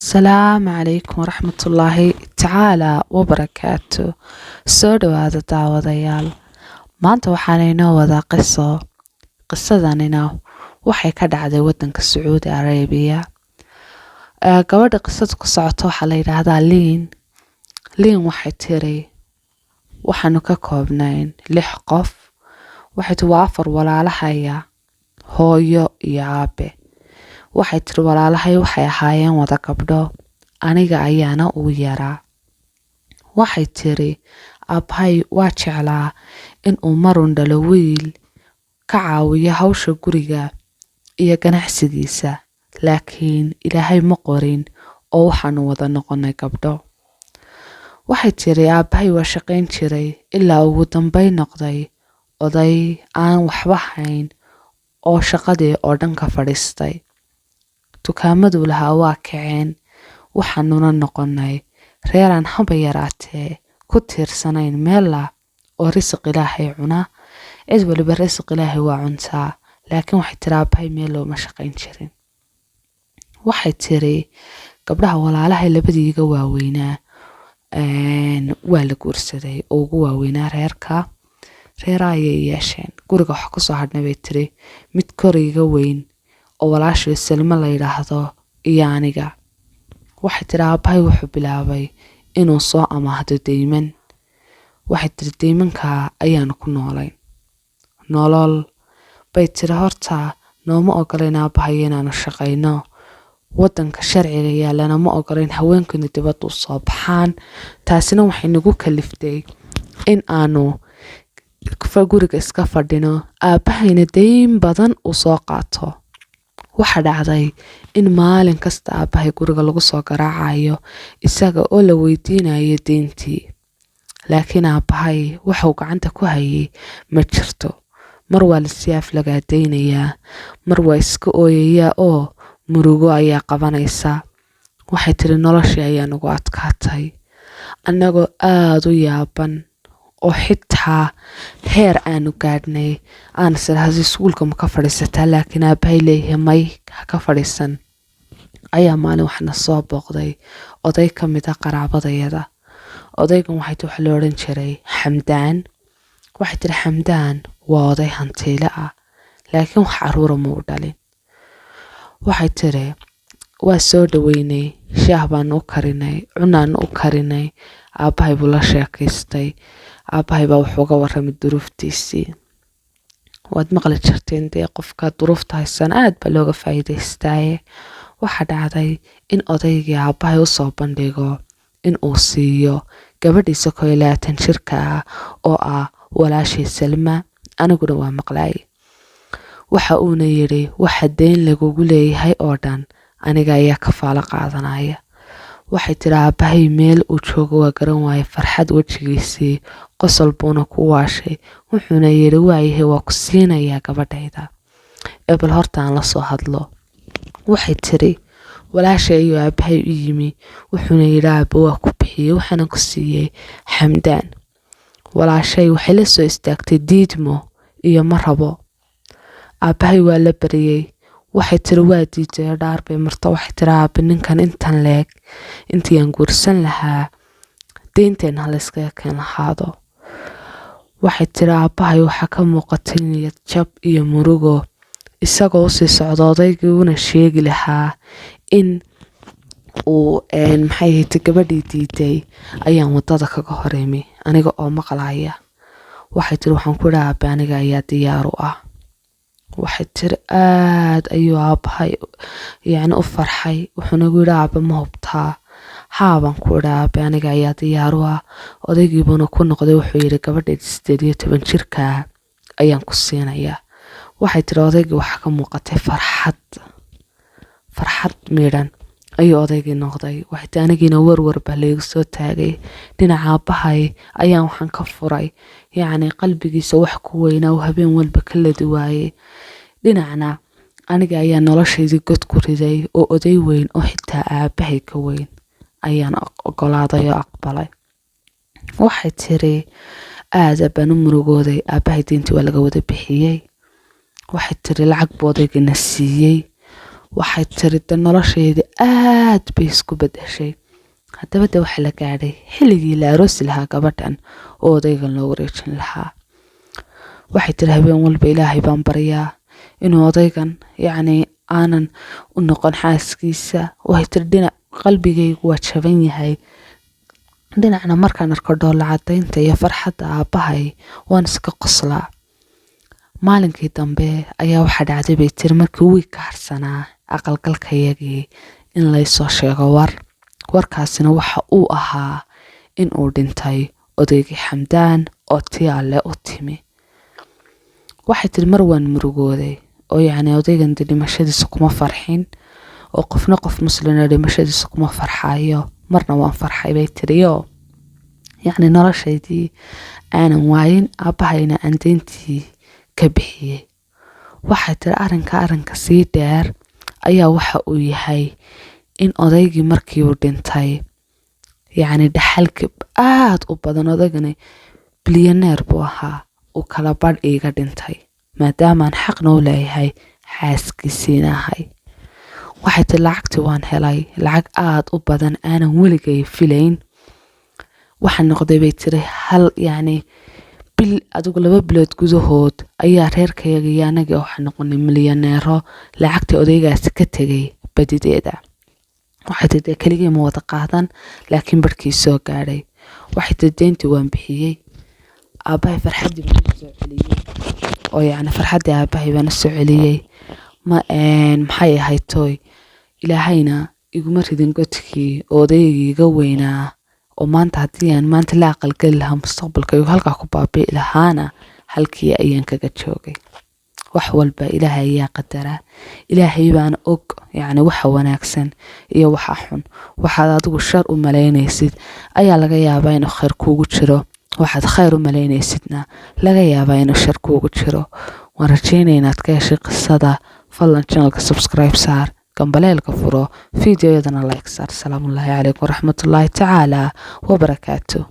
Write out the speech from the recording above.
Asalaamu calaykum waraxmatullaahi tacaala wabarakaatu. Soo dhawaada daawadayaal. Maanta waxaan inoo wadaa qiso. Qisadanina waxay ka dhacday wadanka Sacuudi Arabiya. Gabadha qisadu ku socoto waxaa la yidhaahdaa Liin. Liin waxay tiri waxaanu ka koobnayn 6 qof. Waxay tiri waa 4 walaalahaya, hooyo iyo aabe. Waxay tiri walaalahay waxay ahaayeen wada gabdho, aniga ayaana ugu yaraa. Waxay tiri aabbahay waa jeclaa in uu marun dhalo wiil ka caawiyo hawsha guriga iyo ganacsigiisa, laakiin Ilaahay ma qorin oo waxaanu wada noqonay gabdho. Waxay tiri aabbahay waa shaqayn jiray ilaa ugu dambeyn noqday oday aan waxba hayn oo shaqadii oo dhan ka fadhiistay. Dukaamadu lahaa waa kaceen, waxaanuna noqonay reeraan haba yaraatee ku tiirsanayn meela oo risiq Ilaahay cuna. Cid waliba risiq Ilaahay waa cuntaa, laakiin waxay tiri aabbahay meel looma shaqayn jirin. Waxay tiri gabdhaha walaalahay labadiiga waaweynaa waa la guursaday oo ugu waaweynaa reerka. Reer ayay yeesheen. Guriga waxa ku soo hadhnay bay tiri mid koriga weyn oo walaashay Salma la yiraahdo iyo aniga. Waxay tiri aabbahay wuxuu bilaabay inuu soo amaahdo deyman. Waxay tiri deymanka ayaanu ku noolay. Nolol bay tiri horta nooma ogoleen aabbahay inaanu shaqayno. Wadanka sharciga yaalana ma ogoleen haweenkuna dibadda u soo baxaan. Taasina waxay nagu kaliftay in aanu guriga iska fadhino, aabbahayna deyn badan u soo qaato. Waxa dhacday in maalin kasta aabbahay guriga lagu soo garaacayo isaga oo la weydiinayo deyntii. Laakiin aabbahay wuxuu gacanta ku hayay ma jirto. Mar waa la siyaaf laga deynayaa, mar waa iska ooyayaa oo murugo ayaa qabanaysa. Waxay tiri noloshii ayaa nagu adkaatay. Annagoo aad u yaaban oo xitaa heer aanu gaadhnay aan isla iskuulka ma ka fadhiisataa, laakiin aabbahay leeyahay may ha ka fadhiisan. Ayaa maalin waxna soo booqday oday ka mid ah qaraabadayada. Odaygan waxay tiri waxa la odhan jiray Xamdaan. Waxay tiri Xamdaan waa oday hantiile ah, laakiin wax caruura ma u dhalin. Waxay tiri waa soo dhaweynay, shaah baan u karinay, cunaan u karinay. Aabbahay buu la sheekaystay. Aabbahay baa wuxuu uga warramay duruuftiisii. Waad maqli jirteen dee qofka duruufta haysan aad baa looga faa'iidaystaaye. Waxa dhacday in odaygii aabbahay u soo bandhigo in uu siiyo gabadhiisa 21 jirka ah oo ah walaashay Salma. Aniguna waa maqlaay. Waxa uuna yiri waxa deyn lagugu leeyahay oo dhan aniga ayaa kafaala qaadanaya. Waxay tiri aabbahay meel uu joogo waa garan waaye farxad wajigiisii, qosol buuna ku waashay. Wuxuuna yiri waayahay waa ku siinayaa gabadhayda. Bal horta aan la soo hadlo. Waxay tiri walaashay iyo aabbahay u yimi. Wuxuuna yiri aabba waa ku bixiyay waxaana ku siiyay Xamdaan. Walaashay waxay la soo istaagtay diidmo iyo ma rabo. Aabbahay waa la bariyay. Waxay tiri waa diiday dhaar bay marto. Waxay tiri aabba ninkan intan leeg intii aan guursan lahaa deynteena la iska keen lahaado. Waxay tiri aabbahay waxa ka muuqatay niyad jab iyo murugo, isagoo sii socdo odaygii una sheegi lahaa in uu maxay ahayd gabadhii diiday ayaan wadada kaga horeemay aniga oo maqlaaya. Waxay tiri waxaan ku dhaabay aniga ayaa diyaar u ah. Waxay tiri aad ayuu aabbahay u farxay. Wuxuuna ugu yiri aabba ma hubtaa? Haa baan ku dhaabay aniga ayaa diyaar u ah. Odaygii buuna ku noqday. Wuxuu yiri gabadheed 18 jirka ayaan ku siinayaa. Waxay tiri odaygii waxa ka muuqatay farxad miidhan ayuu odaygii noqday. Waxay tiri anigiina warwar baa laygu soo taagay. Dhinaca aabbahay ayaan waxaan ka furay, qalbigiisa wax ku weynaa oo habeen walba kala duwaayay. Dhinacna aniga ayaa noloshaydii god ku riday oo oday weyn oo xitaa aabbahay ka weyn ayaan ogolaaday oo aqbalay. Waxay tiri aad baan u murugooday. Aabbahay deyntii waa laga wada bixiyay. Waxay tiri lacag buu odaygina siiyay. waxay tiri de nolosheedii aad bay isku bedeshay. haddaba de waxa la gaadhay xilligii la aroosi lahaa gabadhan oo odaygan loo wareejin lahaa. waxay tiri habeen walba ilaahay baan baryaa inuu odaygan aanan u noqon xaaskiisa. waxay tiri dhinac qalbigaygu waa jaban yahay, dhinacna markaan arko dhoolla cadaynta iyo farxadda aabbahay waan iska qoslaa. maalinkii dambe ayaa waxaa dhacday bay tiri markii wiig ka harsanaa aqalgalkayagii in laysoo sheego warkaasina waxa uu ahaa in uu dhintay odaygii Xamdaan oo tii alle u timi. waxay tiri mar waan murugooday oo odaygan dhimashadiisa kuma farxin, oo qofna qof muslina dhimashadiisa kuma farxayo. marna waan farxay bay tiriyo noloshaydii aanan waayin, aabbahayna aan deyntii ka bixiyey. waxay tiri arrinka sii dheer ayaa waxa uu yahay in odaygii markii uu dhintay dhaxalka aad u badan, odaygani bilyaneer buu ahaa, uu kala badh iiga dhintay maadaamaan xaqna u leeyahay xaaskiisiina ahay. waxay tiri lacagtii waan helay, lacag aad u badan aanan weligay filayn. waxaa noqday bay tiri bil adigu 2 bilood gudahood ayaa reerkayaga iyo anagii waxaa noqonay milyaneero lacagtii odaygaasi ka tegay badideeda. waxay tiri keligii ma wada qaadan, laakiin barkii soo gaadhay. waxay tiri deyntii waan bixiyey, aabbahay farxaddii baan soo celiyey, oo farxaddii aabbahay baan soo celiyey. maxay ahayd tooy ilaahayna iguma ridin godkii odaygii iga weynaa, oo maanta haddii aan maanta la aqalgali lahaa mustaqbalkaygu halkaa ku baabi'i lahaana halkii ayaan kaga joogay. wax walba ilaahay ayaa qadara, ilaahay baana og waxa wanaagsan iyo waxa xun. waxaad adigu shar u malaynaysid ayaa laga yaabaa inuu khayr kuugu jiro, waxaad khayr u malaynaysidna laga yaabaa inuu shar kuugu jiro. waan rajeynaya inaad ka heshay qisada. fadlan channelka subscribe saar, gambaleelka furo, fiidiyoyadana like saar. salaamullaahi calaykum waraxmatullaahi tacaala wabarakaatu.